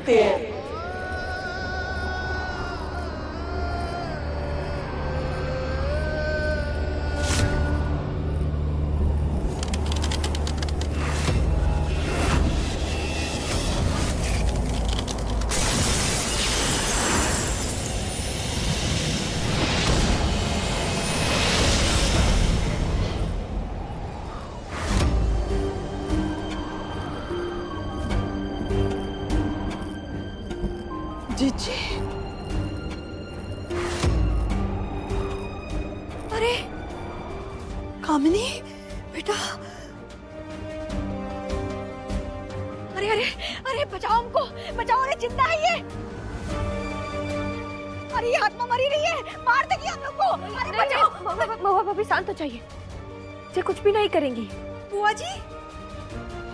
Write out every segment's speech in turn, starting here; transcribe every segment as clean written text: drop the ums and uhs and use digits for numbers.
सकते हैं। जीजी, अरे कामिनी बेटा, अरे अरे अरे बचाओ हमको, बचाओ, अरे जिंदा है ये। अरे ये आत्मा मरी नहीं है, मार देगी हम लोग को। अरे बचाओ। महुआ भाभी शांत हो जाइए, ये कुछ भी नहीं करेंगी। बुआ जी,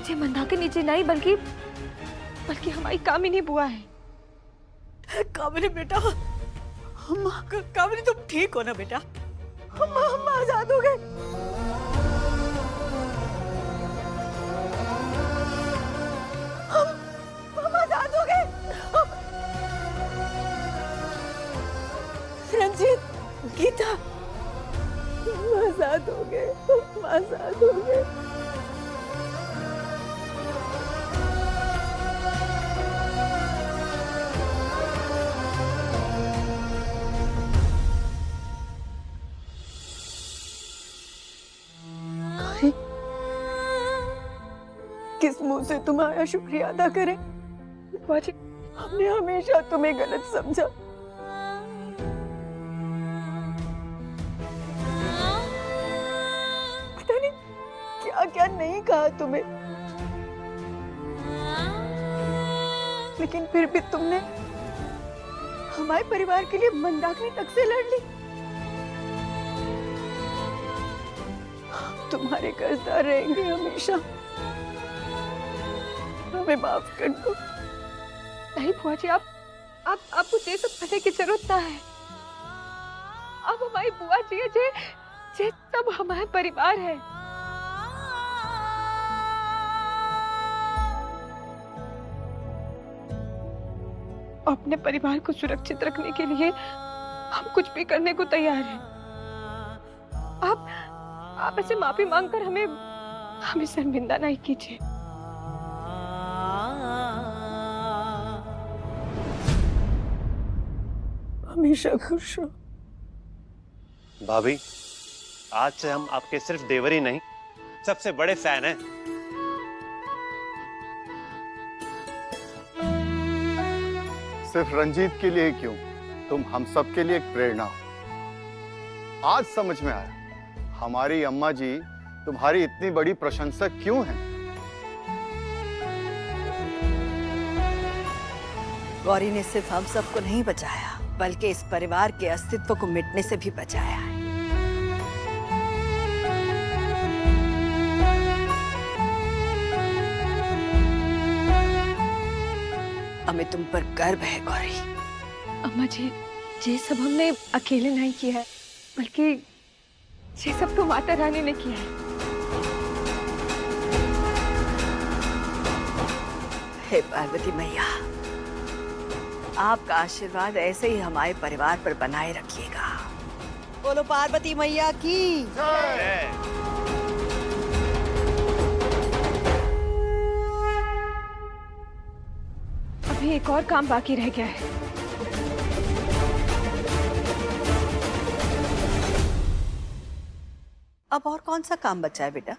ये मंदा के नीचे नहीं बल्कि हमारी कामिनी बुआ है। कामिनी बेटा, कामिनी तुम ठीक हो ना बेटा? हम आजाद हो गए। हम आजाद हो गए। रंजीत, गीता, हम आजाद हो गए, हम आजाद हो गए। किस मुंह से तुम्हारा शुक्रिया अदा करें? बुआ जी, हमने हमेशा तुम्हें गलत समझा। पता नहीं क्या क्या नहीं कहा तुम्हें, लेकिन फिर भी तुमने हमारे परिवार के लिए मंदाकिनी तक से लड़ ली। तुम्हारे कर्जदार रहेंगे हमेशा, हमें माफ कर दो। नहीं बुआ जी, आपको ये सब करने की जरूरत ना है। आप हमारी बुआ जी है, जे सब हमारे परिवार है। अपने परिवार को सुरक्षित रखने के लिए हम कुछ भी करने को तैयार हैं। आप ऐसे माफी मांगकर हमें शर्मिंदा नहीं कीजिए। हमेशा खुश रहो। भाभी, आज से हम आपके सिर्फ देवर ही नहीं, सबसे बड़े फैन हैं। सिर्फ रंजीत के लिए क्यों, तुम हम सब के लिए एक प्रेरणा हो। आज समझ में आया हमारी अम्मा जी तुम्हारी इतनी बड़ी प्रशंसक क्यों हैं। गौरी ने सिर्फ हम सबको नहीं बचाया, बल्कि इस परिवार के अस्तित्व को मिटने से भी बचाया है। हमें तुम पर गर्व है गौरी। अम्मा जी, ये सब हमने अकेले नहीं किया है, बल्कि ये सब तो माता रानी ने किया है। हे पार्वती मैया, आपका आशीर्वाद ऐसे ही हमारे परिवार पर बनाए रखिएगा। बोलो पार्वती मैया की जय। अभी एक और काम बाकी रह गया है। अब और कौन सा काम बचा है बेटा?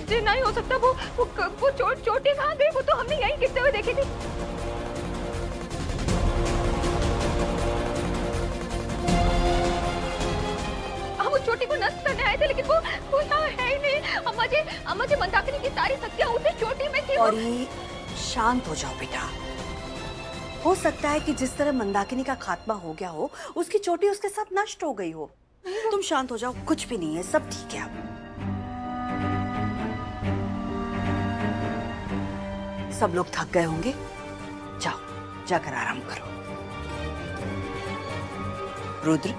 जे नहीं हो सकता। वो चोटी कहाँ गई? वो तो हमने यहीं गिरते हुए देखी थी। हम चोटी को नष्ट करने आए थे, लेकिन वो यहाँ है ही नहीं। अम्मा जी मंदाकिनी की सारी शक्तियाँ उसी चोटी में थी। और ये शांत हो जाओ बेटा। हो सकता है कि जिस तरह मंदाकिनी का खात्मा हो गया हो, उसकी चोटी उसके साथ नष्ट हो गई हो। तुम शांत हो जाओ, कुछ भी नहीं है, सब ठीक है अब। सब लोग थक गए होंगे, जाओ जाकर आराम करो। रुद्र,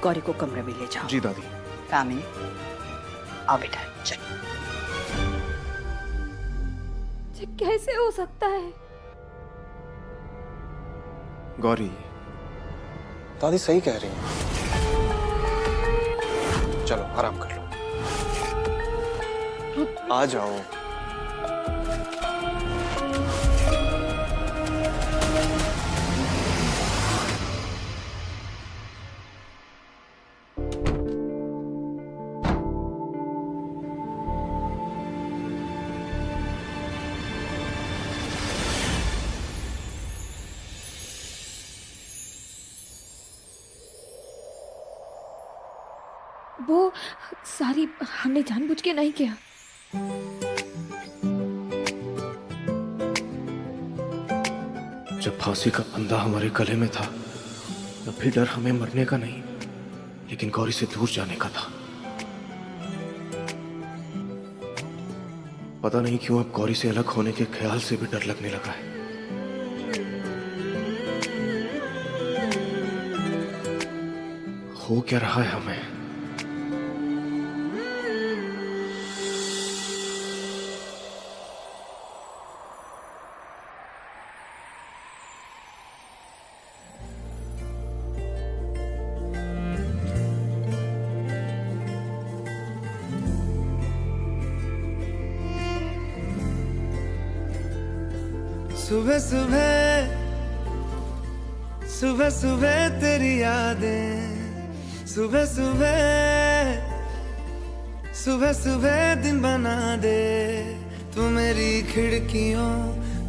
गौरी को कमरे में ले जाओ। जी दादी। कामिनी, आओ बेटा, चलो। ये कैसे हो सकता है? गौरी, दादी सही कह रही हैं। चलो आराम कर लो, आ जाओ। वो सारी हमने जानबूझ के नहीं किया। जब फांसी का फंदा हमारे गले में था, तब भी डर हमें मरने का नहीं, लेकिन गौरी से दूर जाने का था। पता नहीं क्यों अब गौरी से अलग होने के ख्याल से भी डर लगने लगा है। हो क्या रहा है हमें? सुबह सुबह सुबह सुबह तेरी यादें, सुबह सुबह सुबह सुबह दिन बना दे। तू मेरी खिड़कियों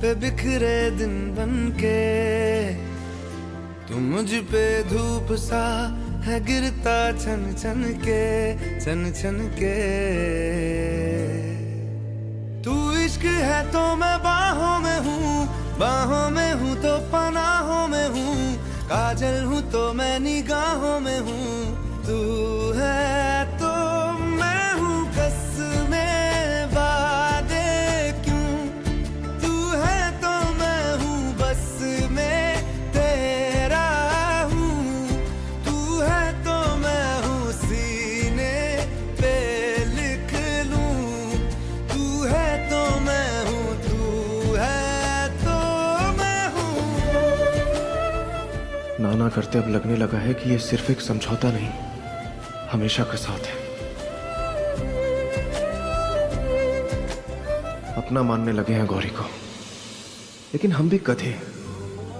पे बिखरे दिन बनके, तू मुझ पे धूप सा है गिरता छन छन के, छन छन के। तू इश्क है तो मैं बाहों में हूँ, बाहों में हूँ तो पनाहों में हूँ, काजल हूँ तो मैं निगाहों में हूँ। तू है तो मैं हूँ कसमें वादे क्यों, तू है तो मैं हूँ बस में तेरा हूँ। तू है तो मैं हूँ सीने पे लिख लूँ, तू है तो मैं हूँ, तू है तो मैं हूँ। ना करते अब लगने लगा है कि ये सिर्फ एक समझौता नहीं, हमेशा का साथ है। अपना मानने लगे हैं गौरी को, लेकिन हम भी गधे।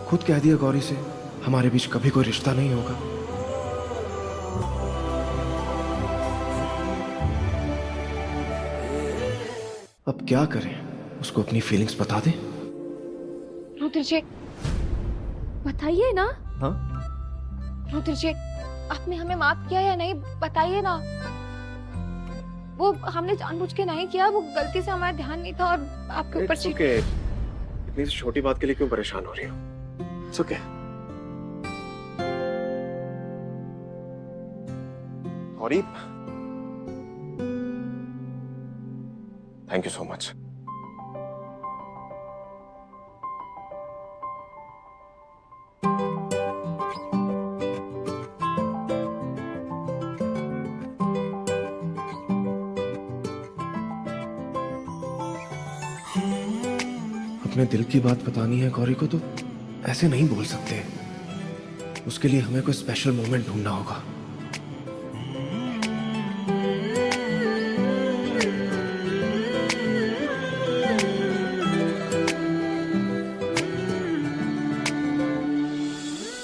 खुद कह दिया गौरी से हमारे बीच कभी कोई रिश्ता नहीं होगा। अब क्या करें? उसको अपनी फीलिंग्स बता दें? रुद्र जी बताइए ना। हाँ? रुद्र जी, आपने हमें माफ किया या नहीं, बताइए ना। वो हमने जानबूझ के नहीं किया, वो गलती से हमारा ध्यान नहीं था और आपके ऊपर ओके, इतनी छोटी बात के लिए क्यों परेशान हो रही हो? It's okay. Gauri, thank you so much. अपने दिल की बात बतानी है गौरी को तो ऐसे नहीं बोल सकते। उसके लिए हमें कोई स्पेशल मोमेंट ढूंढना होगा।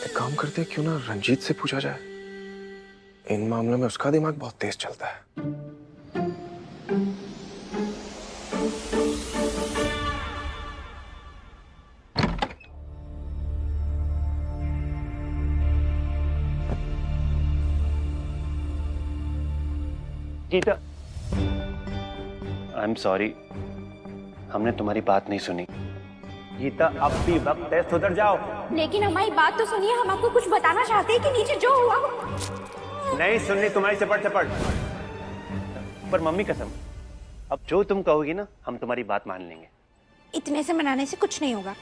एक काम करते हैं, क्यों ना रंजीत से पूछा जाए। इन मामलों में उसका दिमाग बहुत तेज चलता है। गीता, आई एम सॉरी, हमने तुम्हारी बात नहीं सुनी। गीता, अब भी वक्त है, सुधर जाओ। लेकिन हमारी बात तो सुनिए, हम आपको कुछ बताना चाहते हैं कि नीचे जो हुआ नहीं सुननी तुम्हारी चपड़ चपड़। पर मम्मी कसम, अब जो तुम कहोगी ना, हम तुम्हारी बात मान लेंगे। इतने से मनाने से कुछ नहीं होगा।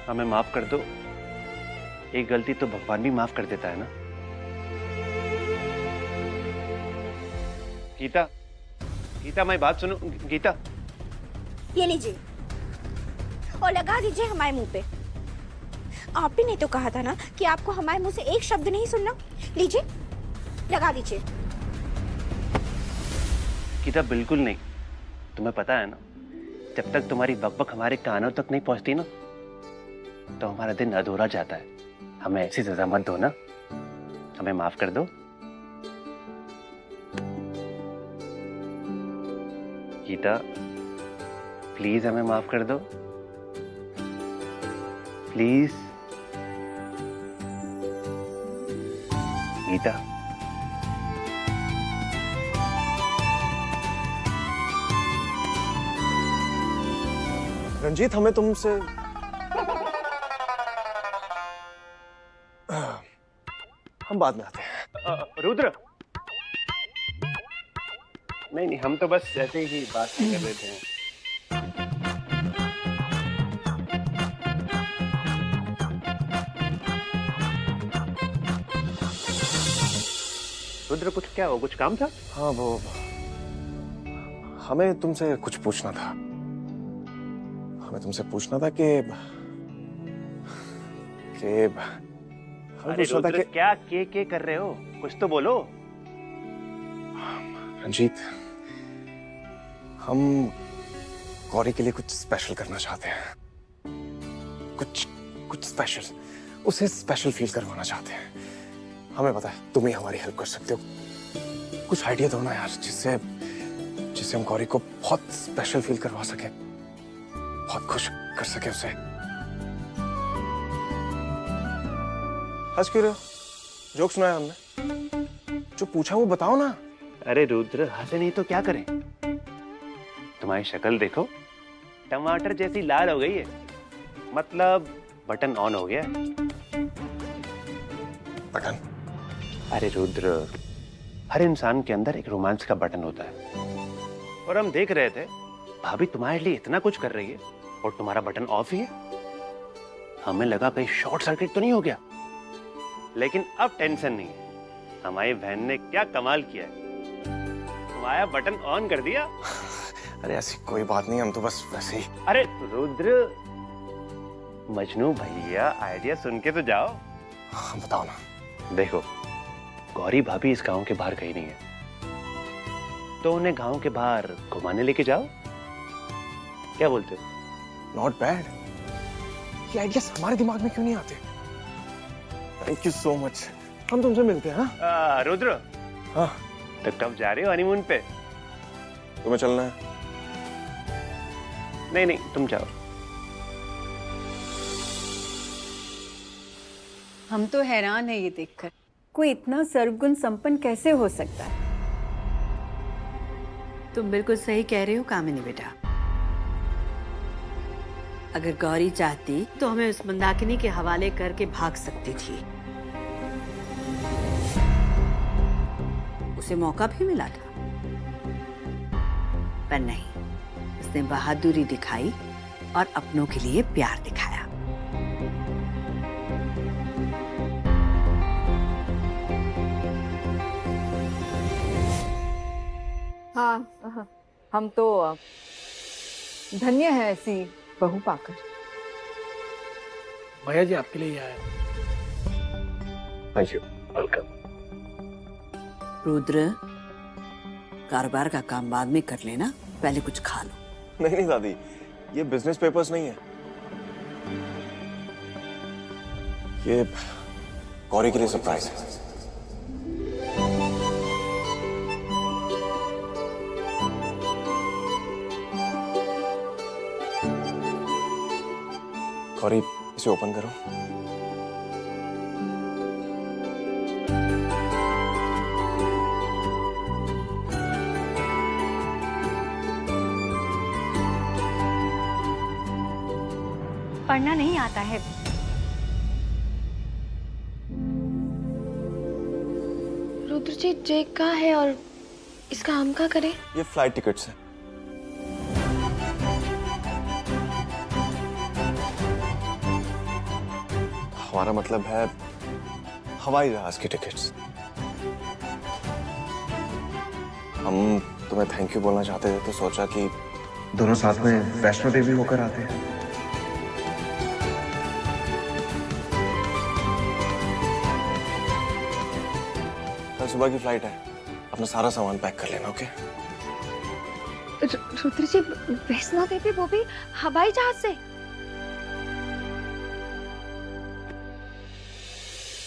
हमें माफ कर दो, एक गलती तो भगवान भी माफ कर देता है ना। गीता, गीता मेरी बात सुनो। गीता, ये लीजिए और लगा दीजिए हमारे मुंह पे। आप भी नहीं तो कहा था ना कि आपको हमारे मुंह से एक शब्द नहीं सुनना। लीजिए, लगा दीजिए। गीता बिल्कुल नहीं। तुम्हें पता है ना, जब तक तुम्हारी बकबक हमारे कानों तक नहीं पहुंचती ना, तो हमारा दिन अधूरा जाता है। हमें ऐसी सजा मत दो ना, हमें माफ कर दो। गीता प्लीज हमें माफ कर दो, प्लीज। गीता, रंजीत, हमें तुमसे हम बाद में आते हैं। रुद्र, नहीं, हम तो बस ऐसे ही बात कर रहे थे। रुद्र, कुछ क्या हो, कुछ काम था? हाँ, वो हमें तुमसे कुछ पूछना था। हमें तुमसे पूछना था कि अरे रुद्र, क्या के कर रहे हो? कुछ तो बोलो। रंजीत, हम गौरी के लिए कुछ स्पेशल करना चाहते हैं। कुछ स्पेशल, उसे स्पेशल फील करवाना चाहते हैं। हमें पता है तुम ही हमारी हेल्प कर सकते हो। कुछ आइडिया दो ना यार, जिससे हम गौरी को बहुत स्पेशल फील करवा सके, बहुत खुश कर सके उसे। हंस क्यों रहे हो? जोक सुनाया हमने, जो पूछा वो बताओ ना। अरे रुद्र, हंसे नहीं तो क्या करें? तुम्हारी शक्ल देखो, टमाटर जैसी लाल हो गई है। मतलब बटन ऑन हो गया। बटन? अरे रुद्र, हर इंसान के अंदर एक रोमांस का बटन होता है, और हम देख रहे थे भाभी तुम्हारे लिए इतना कुछ कर रही है और तुम्हारा बटन ऑफ ही है। हमें लगा कहीं शॉर्ट सर्किट तो नहीं हो गया, लेकिन अब टेंशन नहीं है। हमारी बहन ने क्या कमाल किया है, तुम्हारा बटन ऑन कर दिया। अरे ऐसी कोई बात नहीं, हम तो बस वैसे ही। अरे रुद्र, मजनू भैया, आइडिया सुन के तो जाओ। हाँ, बताओ ना। देखो, गौरी भाभी इस गांव के बाहर कहीं नहीं है, तो उन्हें गांव के बाहर घुमाने लेके जाओ। क्या बोलते हो? Not bad. ये आइडियाज हमारे दिमाग में क्यों नहीं आते? Thank you so much. हम तुमसे मिलते हैं। हाँ रुद्र। हाँ, तो कब जा रहे हो हनीमून पे? तुम्हें चलना है? नहीं, तुम जाओ। हम तो हैरान है ये देखकर, कोई इतना सर्वगुण संपन्न कैसे हो सकता है। तुम बिल्कुल सही कह रही हो कामिनी बेटा। अगर गौरी चाहती तो हमें उस मंदाकिनी के हवाले करके भाग सकती थी। उसे मौका भी मिला था, पर नहीं, उसने बहादुरी दिखाई और अपनों के लिए प्यार दिखाया। हाँ, हम तो धन्य है ऐसी बहू पाकर। भैया जी आपके लिए आया। Thank you, welcome. रुद्र, कारोबार का काम बाद में कर लेना, पहले कुछ खा लो। नहीं दादी, ये बिजनेस पेपर्स नहीं है, ये गौरी के लिए सरप्राइज है। गौरी, इसे ओपन करो। पढ़ना नहीं आता है। रुद्र जी जेक कहाँ है और इसका हम क्या करें? ये फ्लाइट टिकट्स हैं। हमारा मतलब है हवाई जहाज की टिकट्स। हम तुम्हें थैंक यू बोलना चाहते थे तो सोचा कि दोनों साथ में वैष्णो देवी होकर आते हैं। कल सुबह की फ्लाइट है, अपना सारा सामान पैक कर लेना। ओके? रुद्र जी वैष्णो देवी वो भी हवाई जहाज से?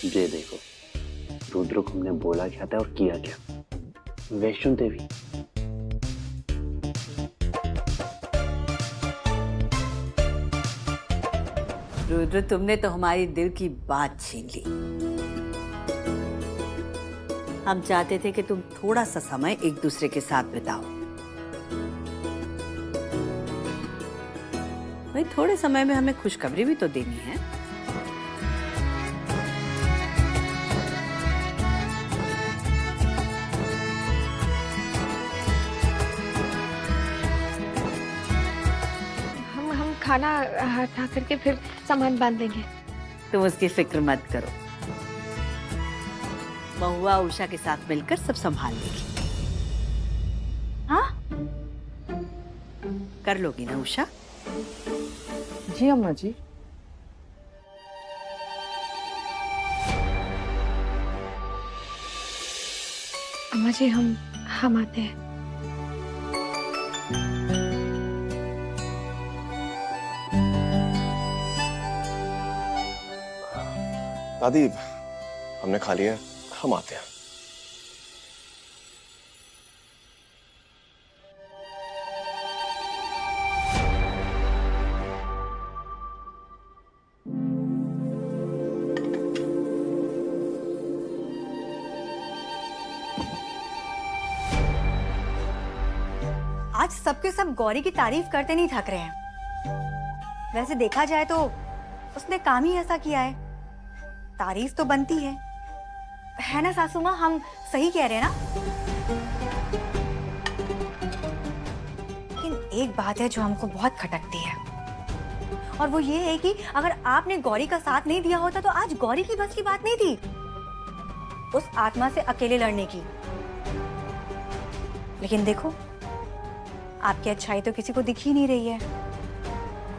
ये देखो रुद्र को हमने बोला क्या था और किया क्या। वैष्णो देवी। रुद्र, तुमने तो हमारी दिल की बात छीन ली। हम चाहते थे कि तुम थोड़ा सा समय एक दूसरे के साथ बिताओ। भाई थोड़े समय में हमें खुशखबरी भी तो देनी है। हम खाना हटा करके फिर सामान बांध देंगे। तुम उसकी फिक्र मत करो, महुआ उषा के साथ मिलकर सब संभाल लेगी। हाँ, कर लोगी ना उषा? जी अम्मा जी। अम्मा जी हम आते हैं। दादी हमने खा लिया, हम आते हैं। आज सबके सब गौरी की तारीफ करते नहीं थक रहे हैं। वैसे देखा जाए तो उसने काम ही ऐसा किया है, तारीफ तो बनती है ना सासू माँ? हम सही कह रहे हैं ना? लेकिन एक बात है जो हमको बहुत खटकती है, और वो ये है कि अगर आपने गौरी का साथ नहीं दिया होता तो आज गौरी की बस की बात नहीं थी उस आत्मा से अकेले लड़ने की। लेकिन देखो, आपकी अच्छाई तो किसी को दिख ही नहीं रही है।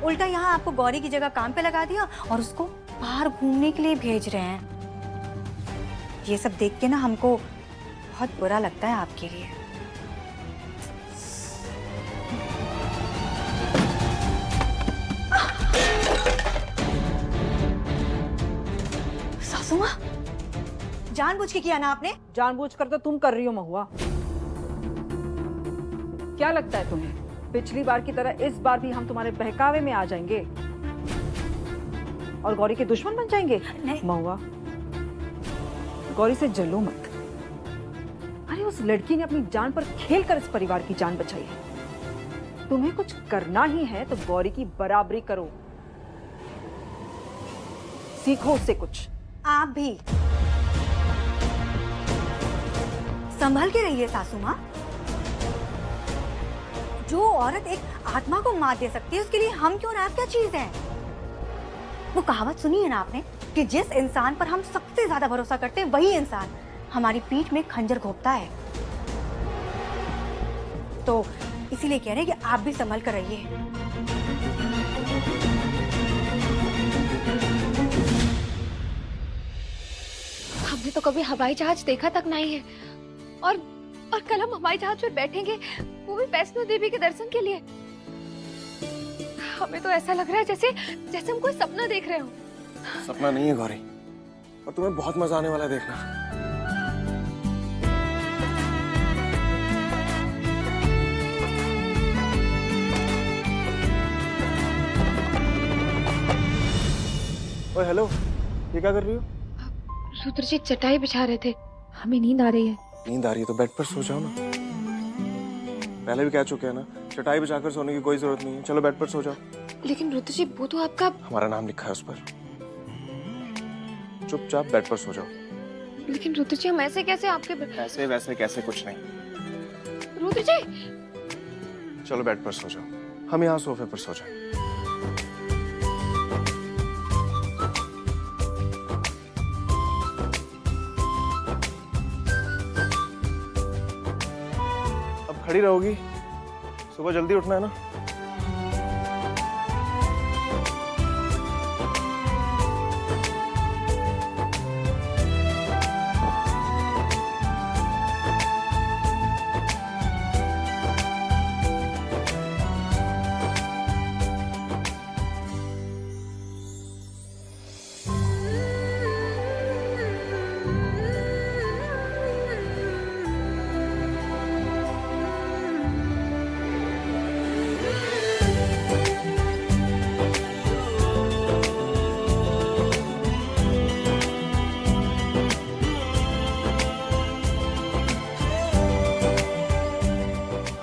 उल्टा यहाँ आपको गौरी की जगह काम पे लगा दिया और उसको बाहर घूमने के लिए भेज रहे हैं। ये सब देख के ना हमको बहुत बुरा लगता है आपके लिए। सासू माँ, जानबूझ के किया ना आपने? जानबूझकर तो तुम कर रही हो महुआ। क्या लगता है तुम्हें पिछली बार की तरह इस बार भी हम तुम्हारे बहकावे में आ जाएंगे और गौरी के दुश्मन बन जाएंगे? नहीं। महुआ, गौरी से जलो मत। अरे उस लड़की ने अपनी जान पर खेलकर इस परिवार की जान बचाई है। तुम्हें कुछ करना ही है तो गौरी की बराबरी करो, सीखो उससे कुछ। आप भी संभल के रहिए सासू माँ। जो औरत एक आत्मा को मार दे सकती है उसके लिए हम क्यों, आप क्या चीज है? वो कहावत सुनी है ना आपने कि जिस इंसान पर हम सबसे ज्यादा भरोसा करते हैं वही इंसान हमारी पीठ में खंजर घोंपता है। तो इसीलिए कह रहे हैं कि आप भी संभल कर रहिए। हमने तो कभी हवाई जहाज देखा तक नहीं है, और कल हम हवाई जहाज पर बैठेंगे, वो भी वैष्णो देवी के दर्शन के लिए। हमें तो ऐसा लग रहा है जैसे हम कोई सपना देख रहे हो। सपना नहीं है गौरी, और तुम्हें बहुत मजा आने वाला है देखना। ओए हेलो, ये क्या कर रही हो? रुद्र जी चटाई बिछा रहे थे, हमें नींद आ रही है। नींद आ रही है तो बेड पर सो जाओ ना। पहले भी कह चुके हैं ना, चटाई बिछाकर सोने की कोई जरूरत नहीं है। चलो बेड पर सो जाओ। लेकिन रुद्र जी वो तो आपका। हमारा नाम लिखा है उस पर। चुपचाप बेड पर सो जाओ। लेकिन रुद्र जी हम ऐसे कैसे आपके। ऐसे वैसे कैसे कुछ नहीं। रुद्र जी चलो बेड पर सो जाओ, हम यहाँ सोफे पर सो जाए। अब खड़ी रहोगी, सुबह जल्दी उठना है ना।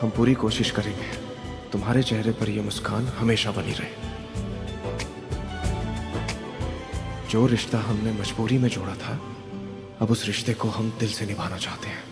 हम पूरी कोशिश करेंगे तुम्हारे चेहरे पर यह मुस्कान हमेशा बनी रहे। जो रिश्ता हमने मजबूरी में जोड़ा था, अब उस रिश्ते को हम दिल से निभाना चाहते हैं।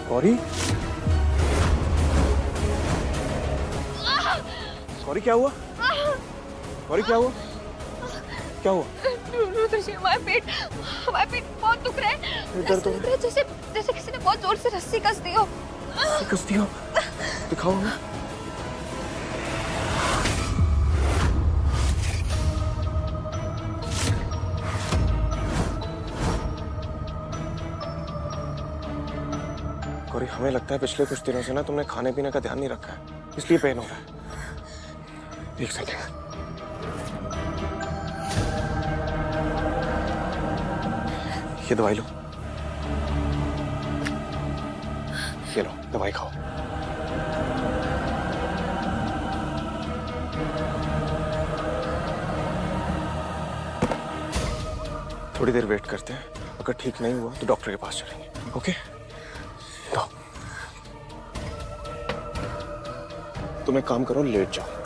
गौरी, गौरी क्या हुआ? गौरी क्या हुआ? क्या हुआ? रुद्र जी हमारा पेट बहुत दुख रहा है। दर्द हो रहा है? जैसे जैसे किसी ने बहुत जोर से रस्सी कस दी हो। कस दिया? दिखाओ हमें। गौरी, हमें लगता है पिछले कुछ दिनों से ना तुमने खाने पीने का ध्यान नहीं रखा है, इसलिए पेन हो रहा है। एक सेकेंड। ये दवाई लो, ये लो दवाई खाओ। थोड़ी देर वेट करते हैं, अगर ठीक नहीं हुआ तो डॉक्टर के पास चलेंगे। ओके? तो तुम एक काम करो, लेट जाओ।